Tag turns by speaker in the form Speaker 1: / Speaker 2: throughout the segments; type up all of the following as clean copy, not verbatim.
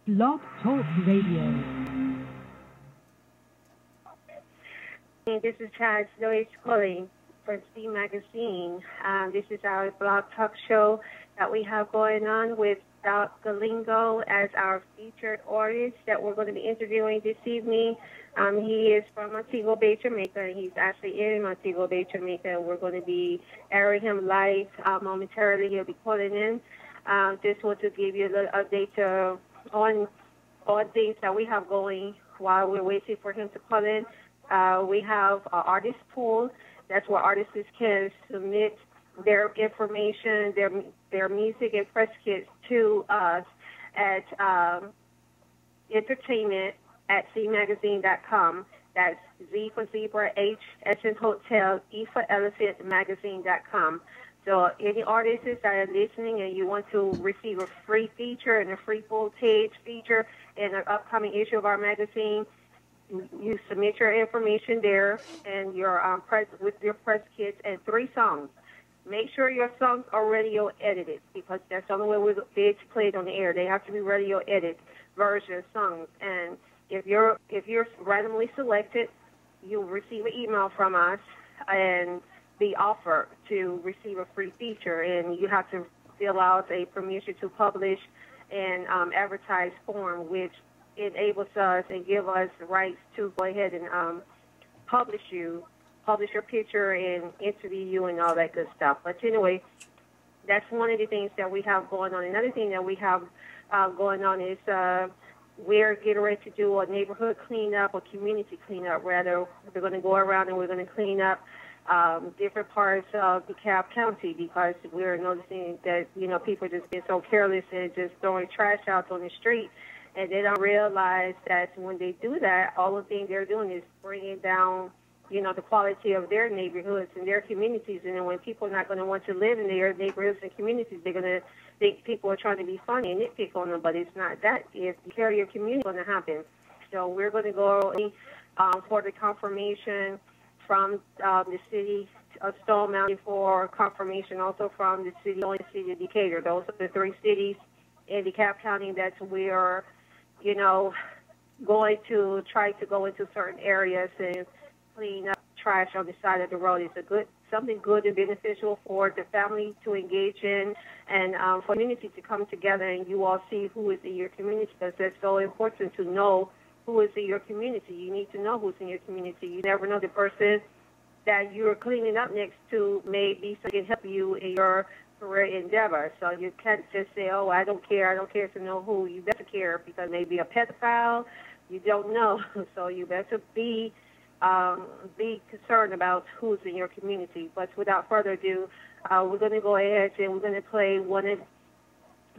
Speaker 1: Blog Talk Radio.
Speaker 2: This is Chad Joyce calling from ZHeMagazine. This is our blog talk show that we have going on with GALLINGO as our featured artist that we're going to be interviewing this evening. He is from Montego Bay, Jamaica, and he's actually in Montego Bay, Jamaica, and we're going to be airing him live momentarily. He'll be calling in. Just want to give you a little update on things that we have going while we're waiting for him to call in. We have an artist pool. That's where artists can submit their information, their music and press kits to us at entertainment@ZHeMagazine.com. That's Z for Zebra, H as in Hotel, E for Elephant, magazine.com. So any artists that are listening and you want to receive a free feature and a free full-page feature in an upcoming issue of our magazine, you submit your information there and your with your press kits and 3 songs. Make sure your songs are radio edited because that's the only way we'll be able to play it on the air. They have to be radio edited version songs. And if you're randomly selected, you'll receive an email from us and be offered to receive a free feature. And you have to fill out a permission to publish and advertise form, which enables us and give us the rights to go ahead and publish your picture and interview you and all that good stuff. But anyway, that's one of the things that we have going on. Another thing that we have going on is we're getting ready to do a neighborhood cleanup, or community cleanup, rather. We're going to go around and we're going to clean up different parts of DeKalb County because we're noticing that, people just get so careless and just throwing trash out on the street. And they don't realize that when they do that, all the thing they're doing is bringing down, the quality of their neighborhoods and their communities. And then when people are not going to want to live in their neighborhoods and communities, they're going to think people are trying to be funny and nitpick on them. But it's not that. If you care your community, it's going to happen. So we're going to go for the confirmation from the city of Stone Mountain, for confirmation also from the city of Decatur. Those are the 3 cities in DeKalb County that we are going to try to go into certain areas and clean up trash on the side of the road. It's something good and beneficial for the family to engage in and for the community to come together and you all see who is in your community, because that's so important to know who is in your community. You need to know who's in your community. You never know the person that you're cleaning up next to may be something to help you in your career endeavor. So you can't just say, oh, I don't care to know who. You better care because maybe a pedophile, you don't know. So you better be concerned about who's in your community. But without further ado, we're going to go ahead and we're going to play one of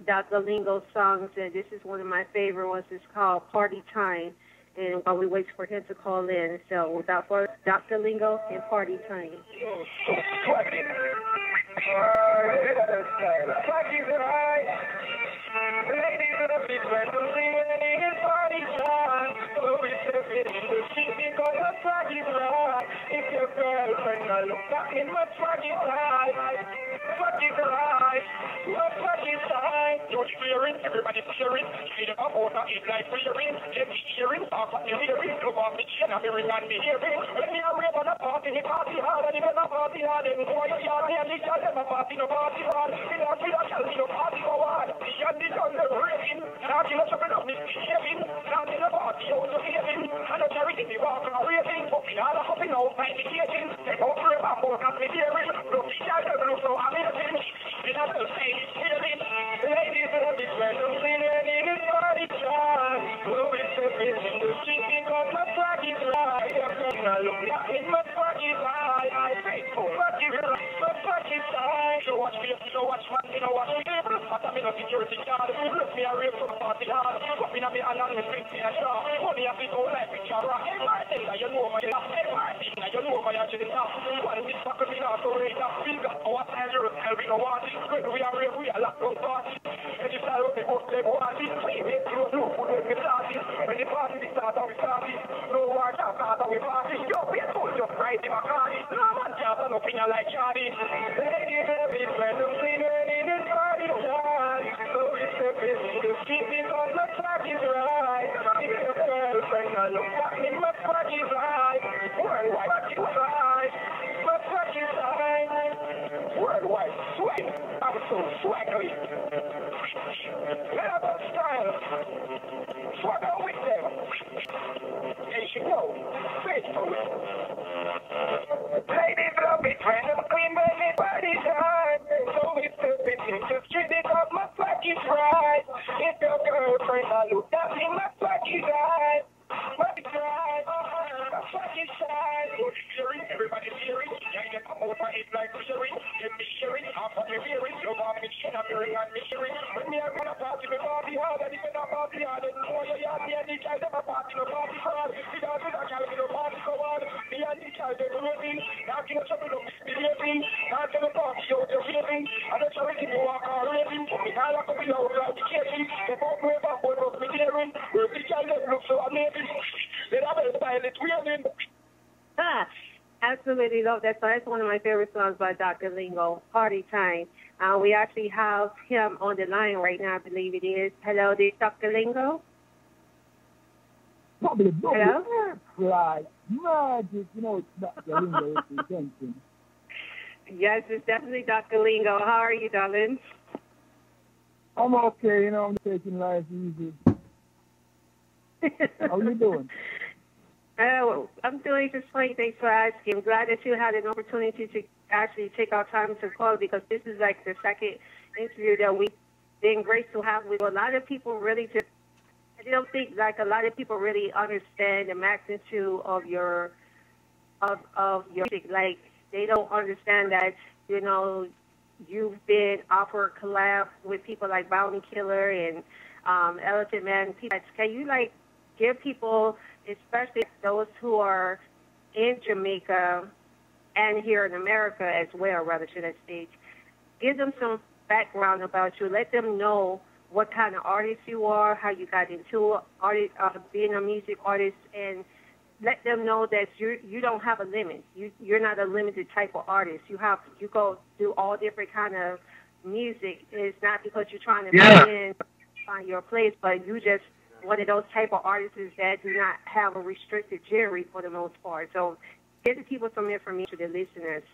Speaker 2: Dr. Lingo's songs, and this is one of my favorite ones. It's called Party Time. And while we wait for him to call in, so without further, Dr. Lingo and Party Time.
Speaker 3: Ladies in the beach, when the singing is party time. So we step in the street because the party's right. If your girlfriend not look back in my party time, party's right. Your party's time. You're cheering, everybody's cheering. Straight up out of it like cheering. Every cheering, talk what you're hearing. Look off the chin, I'm hearing and me hearing. When me a rave on a party hard, and even a party hard. And go on your yard, and you tell them a party, no party hard. You know, tell me no party go hard. The raving, now you know something of this shaving, now in the party, you're behaving, and the charity, they walk around raving, hopping out, hopping out, meditating, they go for a bamboo, not me hearing, look, each other, look so amazing, in a little face, hearing, ladies and the men, singing in the party time, we'll be stepping in the street, because my party's right, I look like in my party's right, I say, party's right, my party's right, so watch me, so watch one, you know watch me, but I'm in a security guard, look me a rave from the party hard, popping up me and I'm in a shop, only a big old life picture, everything that you know my love, everything that you know my agenda, one this fuck me not to rate up, we got our pleasure, and we know what is good, we are rave, we are locked on party, and you start with the host, they go on this, we make you look, we get started, when the party starts, we start it, no war, start, we party, you're being told, just right in my car, no man, just an opinion like Charlie, ladies and gentlemen, singing in the party time, so we step stepping in the street because my swag is right. If your girlfriend a look at me, my swag is right. Worldwide is right. My swag is right. Worldwide swag. I'm so swaggery. Let up that style. Swagger with them. And you know, faithful. Ladies love it when I'm clean, when it's body time. So we step it in the street because my swag is right. If your girlfriend a look at me, my swag is right. My swag is right. My swag is right. Everybody hearing. Yeah, come over it like sharing. Get me sharing. Half of me hearing. You want me sharing. I'm hearing and me sharing. When me a gonna party, me party hard. And if you not party hard, then know you have me and the child. Never party, no party hard. Because we don't carry no party so hard. Me and the child, they're raving. Not gonna trouble, no misbehaving. Not gonna party, you're raving. And the charity, you walk on raving. Me can't lock up in the house like the catering. They pop me back, boy, but me daring. Where the child, they look so amazing. They have a style, it's waving.
Speaker 2: Absolutely love that song. That's one of my favorite songs by Dr. Lingo, Party Time. We actually have him on the line right now, I believe it is. Hello, this is Dr. Lingo. Hello?
Speaker 4: Right. Magic, you know, it's Dr. Lingo representing.
Speaker 2: Yes, it's definitely Dr. Lingo. How are you, darling?
Speaker 4: I'm okay, you know, I'm taking life easy. How you doing?
Speaker 2: I'm doing just fine. Thanks for asking. I'm glad that you had an opportunity to actually take our time to call because this is like the second interview that we've been great to have with a lot of people. Really, just I don't think like a lot of people really understand the magnitude of your music. Like they don't understand that you've been offered collab with people like Bounty Killer and Elephant Man. Can you like give people, especially those who are in Jamaica and here in America as well, rather should I say, give them some background about you. Let them know what kind of artist you are, how you got into being a music artist, and let them know that you don't have a limit. You're not a limited type of artist. You go do all different kind of music. It's not because you're trying to find your place, but you just one of those type of artists that do not have a restricted genre for the most part. So give the people some information to the listeners.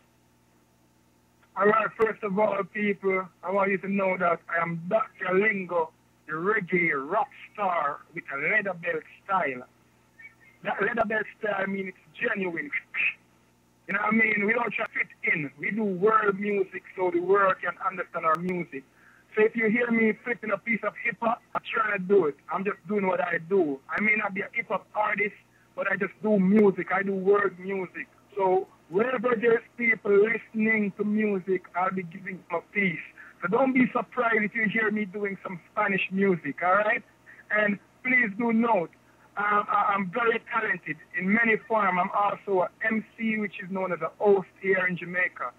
Speaker 4: All right, first of all, people, I want you to know that I am Dr. Lingo, the reggae rock star with a leather belt style. That leather belt style means it's genuine. You know what I mean? We don't try to fit in. We do world music so the world can understand our music. So if you hear me flipping a piece of hip-hop, I'm trying to do it. I'm just doing what I do. I may not be a hip-hop artist, but I just do music. I do world music. So wherever there's people listening to music, I'll be giving them a piece. So don't be surprised if you hear me doing some Spanish music, all right? And please do note, I'm very talented in many forms. I'm also an MC, which is known as a host here in Jamaica.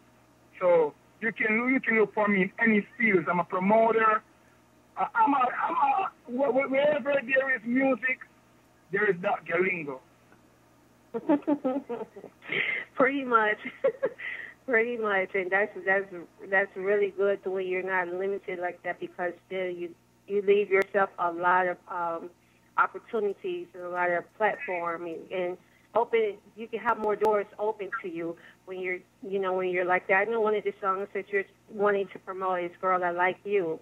Speaker 4: So you can look for me in any fields. I'm a promoter. Wherever there is music, there is that Gallingo.
Speaker 2: Pretty much, pretty much, and that's really good the way you're not limited like that because still you leave yourself a lot of opportunities and a lot of platform and open. You can have more doors open to you when you're like that. I know one of the songs that you're wanting to promote is "Girl, I Like You."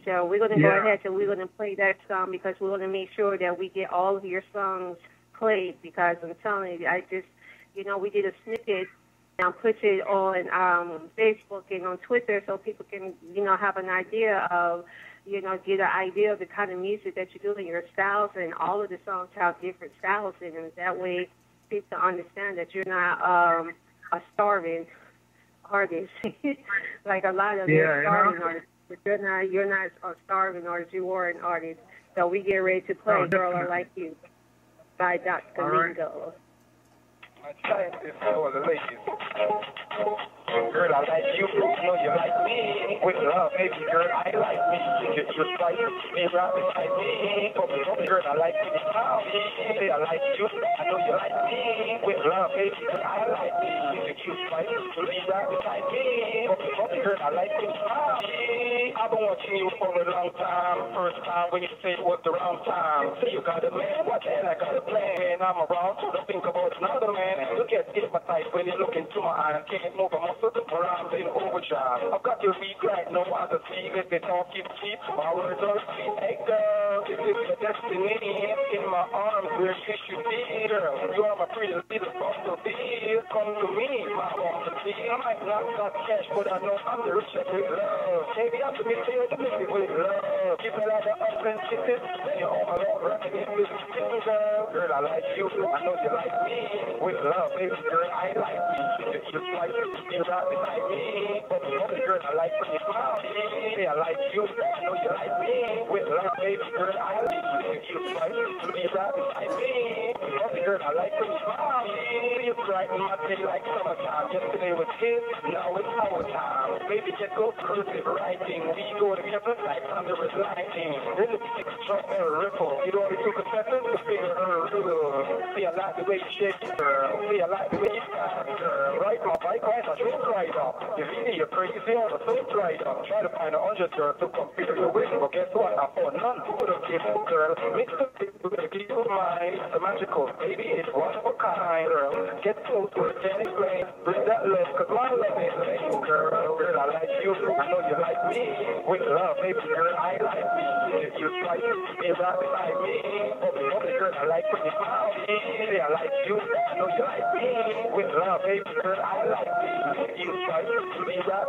Speaker 2: So we're going to go ahead and we're going to play that song because we want to make sure that we get all of your songs played because I'm telling you, I just, we did a snippet and put it on Facebook and on Twitter so people can, have an idea of, get an idea of the kind of music that you do in your styles, and all of the songs have different styles in them. That way people understand that you're not a starving artist like a lot of them starving artists. But you're not a starving artist. You are an artist. So we get ready to play "Girl, I Like You" by Dr. Lingo.
Speaker 3: My scientist for the ladies. Girl, I like you. You know you like me. With love, baby girl, I like me. You just like me, rabbit like me. Girl, I like you. Say I like you. I know you like me. With love, baby girl, I like me. You cute like me, rabbit like me. Girl, I like you. I've been watching you for for a long time. First time when you say it was the wrong time. Say you got a man, what can I got a plan? I'm around, so don't think about another man. Look at it, my type when you look into my eyes. Can't move a muscle, the rhymes in overdrive. I've got your beat right, no other see. If they talk it cheap, my words are sweet. Hey girl, this is your destiny. In my arms, where you should be, girl. You are my pretty little supposed to be. Come to me, my want to be. I might not got cash, but I know I'm the rich with love. Baby, I'm the material to make it with love. Give me like the ups and kisses. Then you're all my love, right? Girl, I like you. I know you like me. With love, baby girl, I like me. You like you right beside me. But girl, I like when you smile. Say I like you. I know you like me. With love, baby girl, I like you. You like to be right beside me. But girl, I like when you smile. You brighten my day like summertime. Yesterday was his, now it's our time. Baby, just go cursive writing. We go together like thunder is lightning. Then the six strong and ripple. You don't need to confess it to figure her riddle. See, I like the way you shake it, girl. See, I like the way you style, girl. Ride my bike, ride my trip right up. You really, you're crazy, on the flip right up. Try to find 100 girls to compare your with, but guess what? I found none. Put a gift, girl. Mix the thing with a gift of mine. It's magical, baby. It's one of a kind, girl. Get close to it, can explain. Bring that love, cause my love is lame, girl. Girl, I like you. I know you like me. With love, baby, girl, I like me. You like to be right beside me. But girl, I like when you smile. Say I like you. I know you like me. With love, baby, girl, I like me. You like to be right.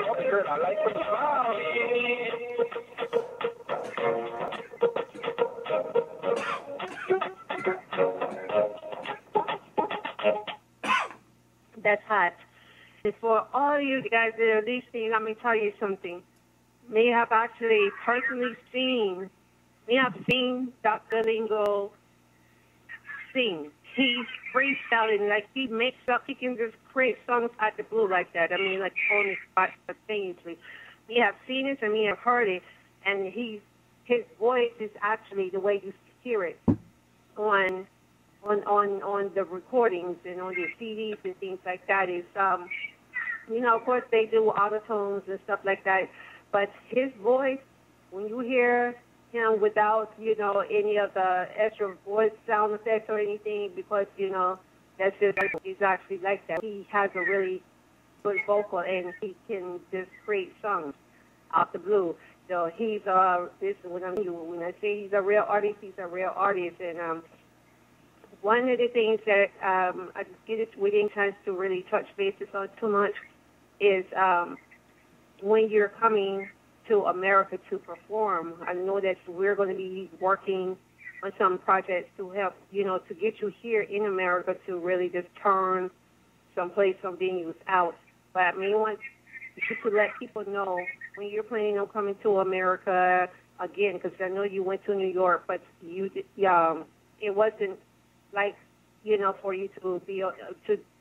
Speaker 3: But girl, I like when you smile.
Speaker 2: That's hot. And for all you guys that are listening, let me tell you something. Me have actually personally seen, Dr. Lingo sing. He's freestyling, like he makes up, he can just create songs out the blue like that. I mean, like on the spot spontaneously. We have seen it and we have heard it, and his voice is actually the way you hear it on the recordings and on the CDs and things like that is, of course they do autotones and stuff like that, but his voice, when you hear him without, any of the extra voice sound effects or anything, because, that's just, he's actually like that. He has a really good vocal and he can just create songs off the blue. So he's, when I say he's a real artist, he's a real artist. And, one of the things that I just get it, we didn't chance to really touch bases on too much is when you're coming to America to perform. I know that we're going to be working on some projects to help, to get you here in America to really just turn some venues out. But I mean, I want to let people know when you're planning on coming to America again, because I know you went to New York, but it wasn't like, for you to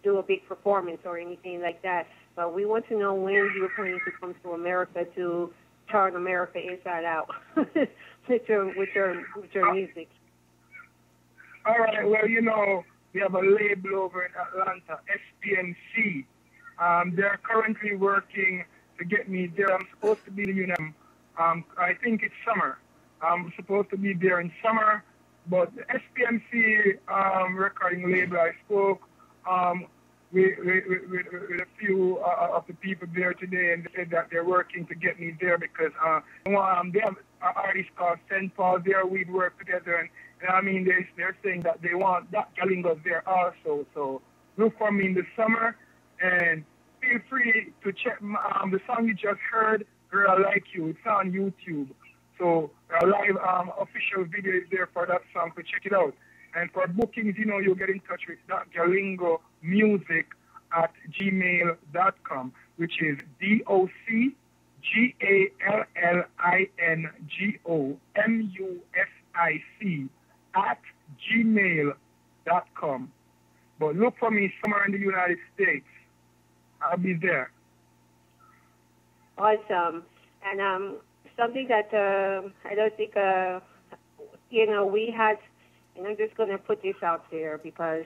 Speaker 2: do a big performance or anything like that. But we want to know when you're planning to come to America to turn America inside out with your music.
Speaker 4: All right. Well, we have a label over in Atlanta, SPMC. They're currently working to get me there. I'm supposed to be in I think it's summer. I'm supposed to be there in summer. But the SPMC recording label, I spoke with a few of the people there today, and they said that they're working to get me there because they have an artist called St. Paul there. We'd work together, and I mean, they're saying that they want that GALLINGO there also. So look for me in the summer, and feel free to check the song you just heard, Girl, I Like You. It's on YouTube. So a live official video is there for that song, so check it out. And for bookings, you'll get in touch with GALLINGO Music at gmail.com, which is DOCGALLINGO MUSIC at gmail.com. But look for me somewhere in the United States. I'll be there.
Speaker 2: Awesome. And something that I don't think, we had, and I'm just going to put this out there because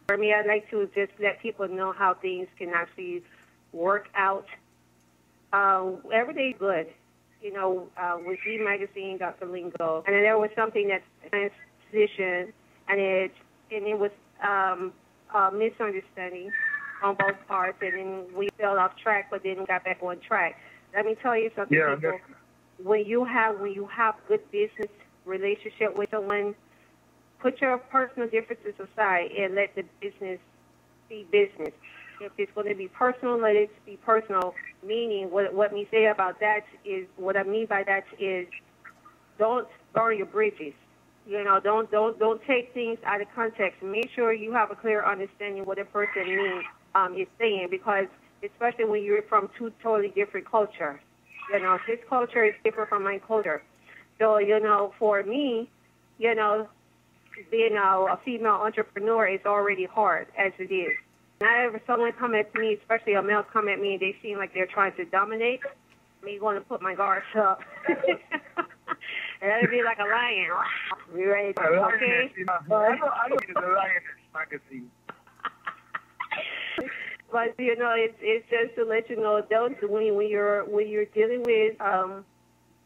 Speaker 2: for me, I'd like to just let people know how things can actually work out. Every day is good, with ZHeMagazine, Dr. Lingo, and there was something that transition, and it was a misunderstanding on both parts, and then we fell off track, but then got back on track. Let me tell you something, people. When you have good business relationship with someone, put your personal differences aside and let the business be business. If it's going to be personal, let it be personal. Meaning, what we say about that is, what I mean by that is, don't burn your bridges. Don't take things out of context. Make sure you have a clear understanding what a person means is saying, because especially when you're from two totally different cultures. His culture is different from my culture. So, for me, being a female entrepreneur is already hard as it is. Whenever someone come at me, especially a male come at me, they seem like they're trying to dominate, me going to put my guards up. And it'll be like a lion. We ready to, okay?
Speaker 4: I know it's a Lioness magazine.
Speaker 2: But it's just to let you know, don't when you're dealing in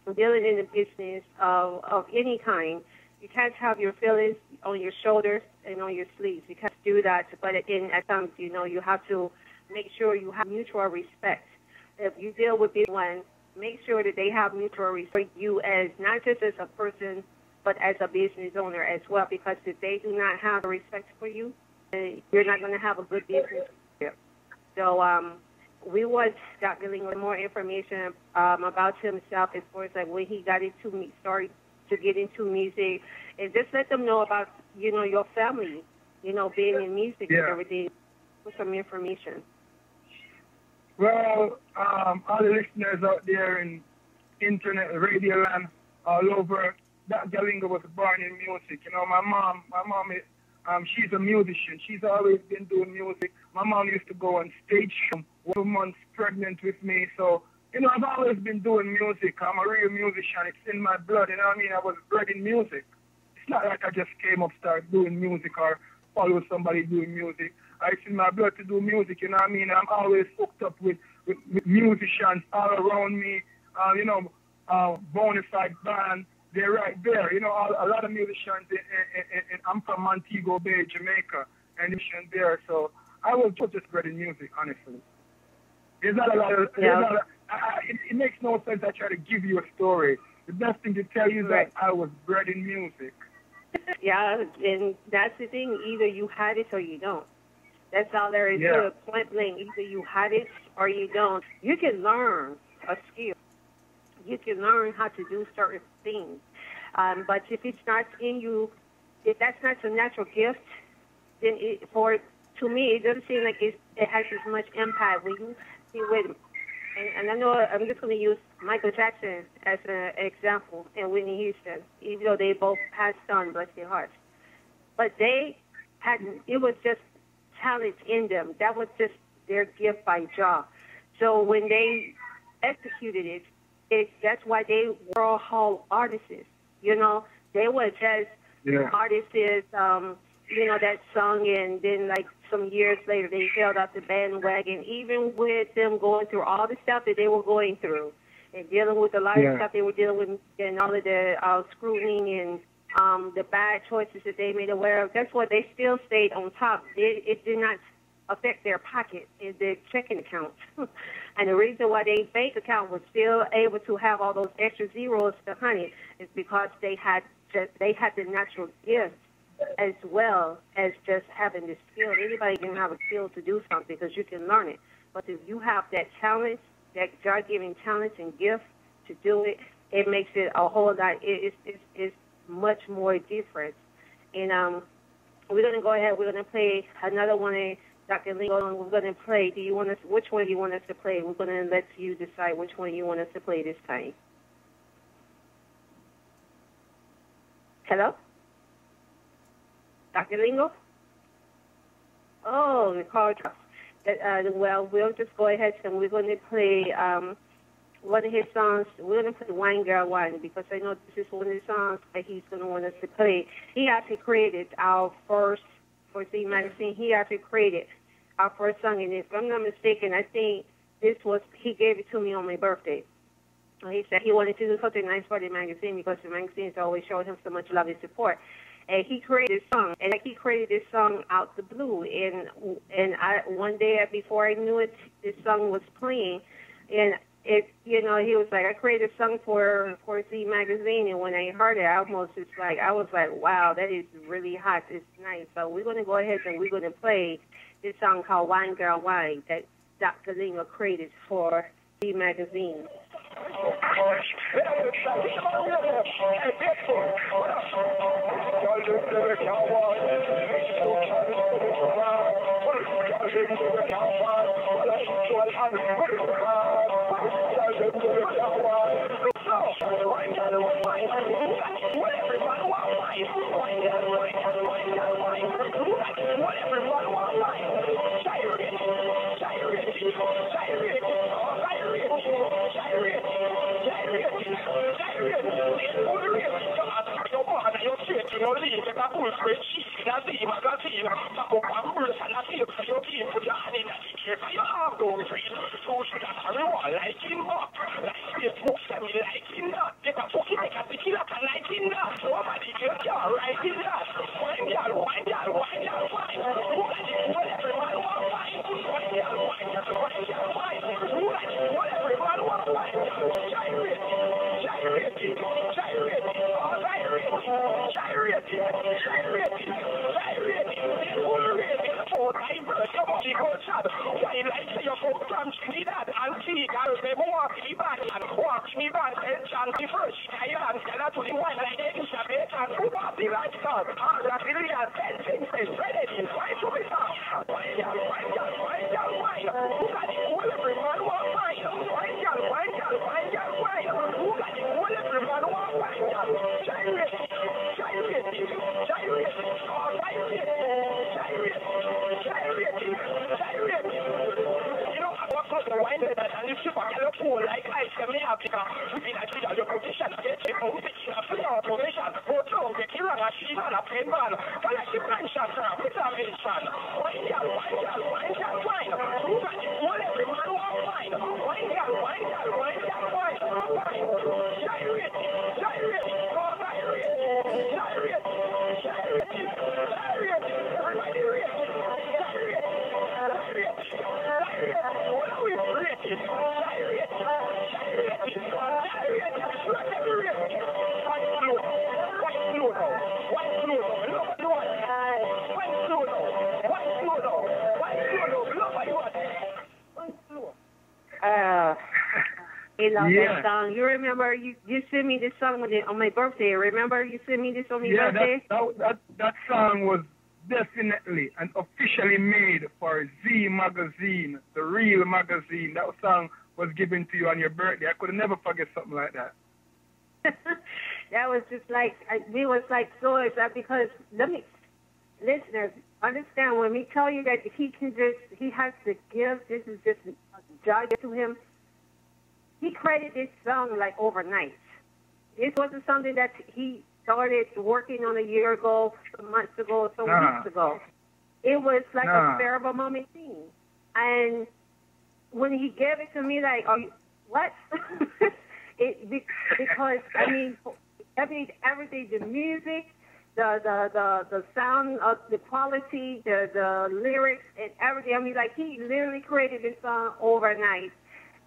Speaker 2: the business of any kind, you can't have your feelings on your shoulders and on your sleeves. You can't do that. But again, at times, you have to make sure you have mutual respect. If you deal with anyone, make sure that they have mutual respect for you, as not just as a person, but as a business owner as well. Because if they do not have respect for you, you're not going to have a good business. So we want Dr. Lingo more information about himself as far as like when he got into started to get into music, and just let them know about your family, being in music and everything, with some information.
Speaker 4: Well, all the listeners out there in internet, radio land, all over, Dr. Lingo was born in music. My mom is. She's a musician. She's always been doing music. My mom used to go on stage 2 months pregnant with me. So, I've always been doing music. I'm a real musician. It's in my blood. I was bred in music. It's not like I just came up, started doing music or follow somebody doing music. It's in my blood to do music. I'm always hooked up with musicians all around me. Bonafide band. They're right there. A lot of musicians. I'm from Montego Bay, Jamaica, and musicians there. So I was just bred in music, honestly. There's not a lot of. It makes no sense. I try to give you a story. The best thing to tell you is that I was bred in music.
Speaker 2: Yeah, and that's the thing. Either you had it or you don't. That's all there is to it. Point blank. Either you had it or you don't. You can learn a skill. You can learn how to do certain things. But if it's not in you, if that's not a natural gift, then to me, it doesn't seem like it has as much impact when you see with. And I know I'm just going to use Michael Jackson as an example and Whitney Houston, even though they both passed on, bless their hearts. But it was just talent in them. That was just their gift by Jah. So when they executed it, that's why they were Hall artists. They were just artists, that sung, and then like some years later they fell off the bandwagon, even with them going through all the stuff that they were going through and dealing with a lot of stuff they were dealing with, and all of the scrutiny and the bad choices that they made aware of. That's why they still stayed on top. It did not affect their pocket, their checking account. And the reason why their bank account was still able to have all those extra zeros behind it is because they had the natural gift as well as just having the skill. Anybody can have a skill to do something because you can learn it. But if you have that talent, that God-given talent and gift to do it, it makes it a whole lot. It's much more different. And we're going to go ahead. We're going to play another one. Dr. Lingo, we're going to play. Which one do you want us to play? We're going to let you decide which one you want us to play this time. Hello? Dr. Lingo? Oh, the call dropped. Well, we'll just go ahead and we're going to play one of his songs. We're going to play Wine Girl Wine because I know this is one of the songs that he's going to want us to play. He actually created our first, for ZHeMagazine, he actually created our first song. And if I'm not mistaken, I think he gave it to me on my birthday. He said he wanted to do something nice for the magazine because the magazine has always showed him so much love and support. And he created this song, and he created this song out the blue. And one day before I knew it, this song was playing, and it, you know, he was like, I created a song for ZHeMagazine, and when I heard it, I was like, wow, that is really hot. It's nice. So we're going to go ahead and we're going to play this song called Wine Girl Wine that Dr. Lingo created for ZHeMagazine. I love that song. You remember you sent me this song on my birthday. Remember you sent me this on my birthday?
Speaker 4: That song was definitely and officially made for ZHeMagazine, the real magazine. That song was given to you on your birthday. I could never forget something like that.
Speaker 2: That was just like, we was like so excited because, listeners, understand when we tell you that he has to give, this is just joy to him. He created this song like overnight. This wasn't something that he started working on a year ago, some months ago, some weeks ago. It was like a spare of a moment thing. And when he gave it to me, like, what? Because I mean, everything, the music, the sound of the quality, the lyrics, and everything. I mean, like he literally created this song overnight,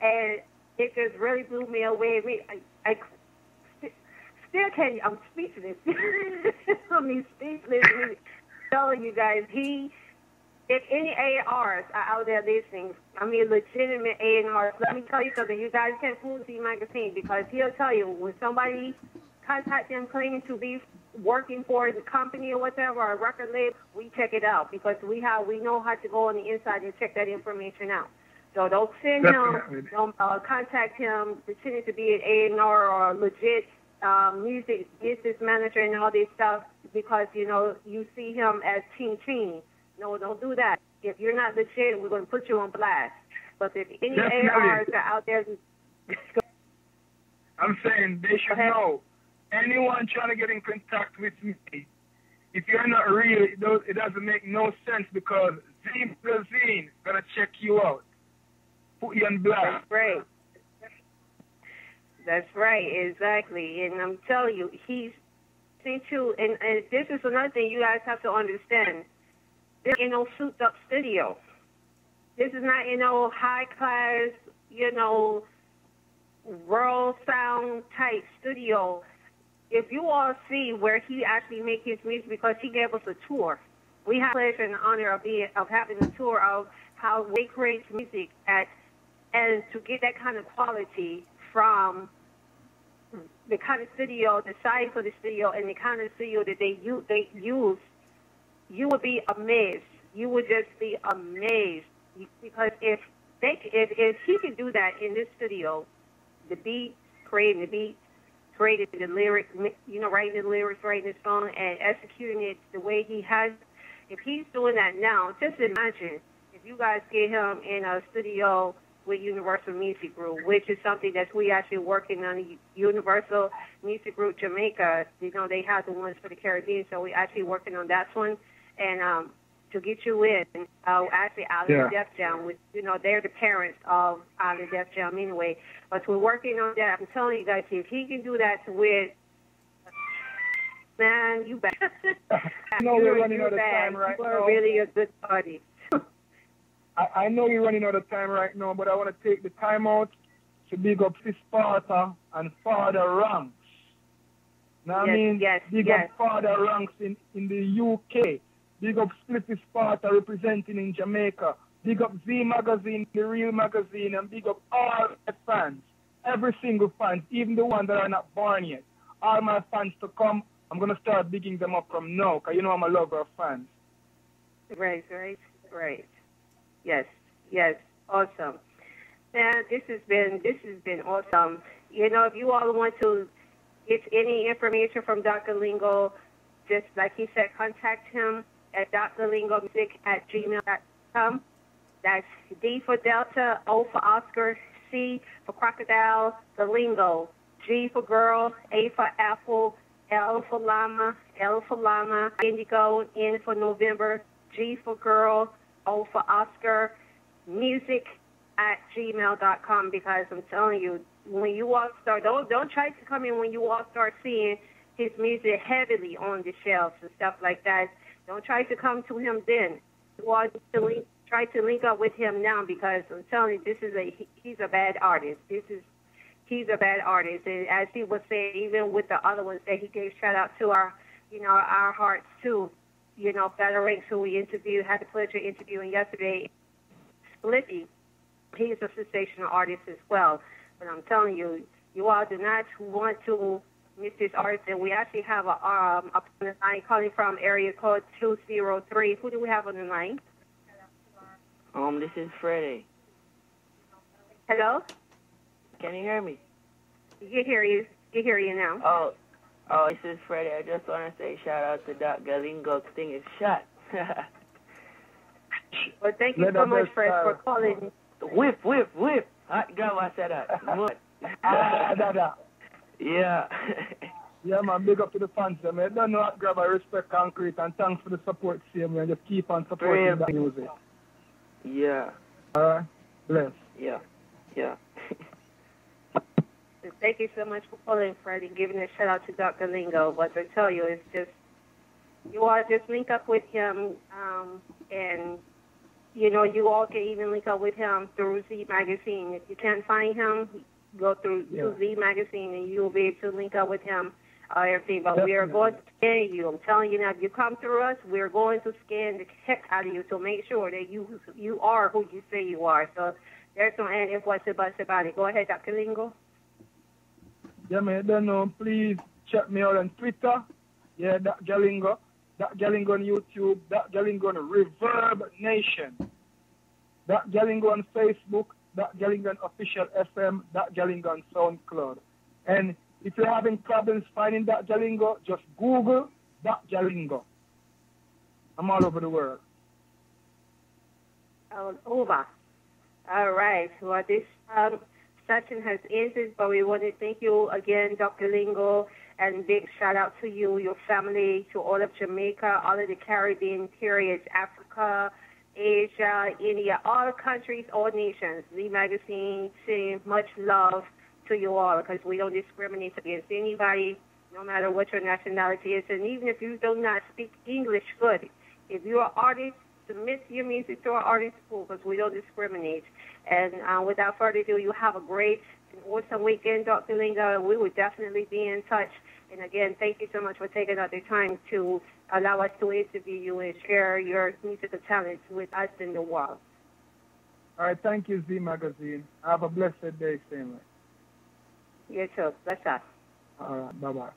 Speaker 2: and it just really blew me away. I still can't. I'm speechless. I mean, speechless. Telling you guys, if any A&Rs are out there listening, I mean legitimate A&Rs, let me tell you something. You guys can't fool ZHeMagazine because he'll tell you when somebody contacts him claiming to be working for the company or whatever, or a record label, we check it out because we know how to go on the inside and check that information out. So don't send him, don't contact him pretending to be an A&R or legit music business manager and all this stuff because, you know, you see him as ching. No, don't do that. If you're not legit, we're going to put you on blast. But if any A&Rs are out there...
Speaker 4: I'm saying they should know. Anyone trying to get in contact with me, if you're not real, it doesn't make no sense because ZHeMagazine going to check you out. Put you on blast.
Speaker 2: Great. That's right, exactly. And I'm telling you, he's see too, and this is another thing you guys have to understand. They're in no souped up studio. This is not high class, world sound type studio. If you all see where he actually make his music, because he gave us a tour. We have the pleasure and honor of having a tour of how they create music and to get that kind of quality from the kind of studio, the size of the studio, and the kind of studio that they use, you would be amazed. You would just be amazed because if he can do that in this studio, the beat, creating the beat, creating the lyrics, writing the lyrics, writing the song, and executing it the way he has. If he's doing that now, just imagine if you guys get him in a studio with Universal Music Group, which is something that we actually working on. Universal Music Group Jamaica, they have the ones for the Caribbean, so we're actually working on that one. And to get you in, actually Island Def Jam, which, they're the parents of Island Def Jam anyway. But we're working on that. I'm telling you guys, if he can do that with, man, you bet.
Speaker 4: We're running out of time right now.
Speaker 2: You're really a good party.
Speaker 4: I know you're running out of time right now, but I want to take the time out to big up Sparta and Father Ranks. Now, big up Father Ranks in the UK. Big up Spliffy Sparta representing in Jamaica. Big up ZHeMAGAZINE, the real magazine, and big up all my fans. Every single fan, even the ones that are not born yet. All my fans to come. I'm going to start bigging them up from now, because I'm a lover of fans.
Speaker 2: Right. Yes, awesome. Man, this has been awesome. If you all want to get any information from Dr. Lingo, just like he said, contact him at drlingomusic@gmail.com. That's D for Delta, O for Oscar, C for Crocodile, the Lingo, G for Girl, A for Apple, L for Llama, Indigo, N for November, G for Girl, O for Oscar, music@gmail.com, because I'm telling you, when you all start, don't try to come in when you all start seeing his music heavily on the shelves and stuff like that. Don't try to come to him then. You all try to link up with him now, because I'm telling you, he's a bad artist. He's a bad artist, and as he was saying, even with the other ones that he gave shout out to our hearts too. FarrOut, who we had the pleasure of interviewing yesterday, Spliffy, he's a sensational artist as well. But I'm telling you, you all do not want to miss this artist. And we actually have a on the line calling from area code 203. Who do we have on the line?
Speaker 5: This is Freddie.
Speaker 2: Hello?
Speaker 5: Can you hear me?
Speaker 2: You hear you now.
Speaker 5: Oh, this is Freddie. I just want to say shout out to Doc Gallingo. Thing is shot.
Speaker 2: Well, thank you so much, Fred, for calling.
Speaker 5: Whip. Hot girl, I said that. What? Yeah.
Speaker 4: Yeah, man, big up to the fans, man. I don't know how to grab, I respect Concrete, and thanks for the support, same, man. Just keep on supporting the music.
Speaker 5: Yeah.
Speaker 4: All right? Bless.
Speaker 5: Yeah.
Speaker 2: Thank you so much for calling, Fred, and giving a shout out to Dr. Lingo. But I tell you, it's just, you all just link up with him, and, you all can even link up with him through ZHeMAGAZINE. If you can't find him, go through ZHeMAGAZINE, and you'll be able to link up with him, everything. But we are going to scan you. I'm telling you now, if you come through us, we're going to scan the heck out of you to make sure that you are who you say you are. So there's no any ifs or buts about it. Go ahead, Dr. Lingo.
Speaker 4: Yeah, man, I don't know. Please check me out on Twitter. Yeah, that Gallingo on YouTube. That Gallingo on Reverb Nation. That Gallingo on Facebook. That Gallingo on Official FM. That Gallingo on SoundCloud. And if you're having problems finding that Gallingo, just Google that Gallingo. I'm all over the world.
Speaker 2: All over. All right. Well, this session has ended, but we want to thank you again, Dr. Lingo, and big shout out to you, your family, to all of Jamaica, all of the Caribbean periods, Africa, Asia, India, all countries, all nations. ZHeMAGAZINE, saying much love to you all, because we don't discriminate against anybody, no matter what your nationality is. And even if you do not speak English good, if you're an artist, submit your music to our artist pool, because we don't discriminate. And without further ado, you have a great and awesome weekend, Dr. Lingo, and we will definitely be in touch. And again, thank you so much for taking out the time to allow us to interview you and share your musical talents with us in the world.
Speaker 4: All right, thank you, ZHeMagazine. Have a blessed day, family.
Speaker 2: You too. Bless us.
Speaker 4: All right, bye-bye.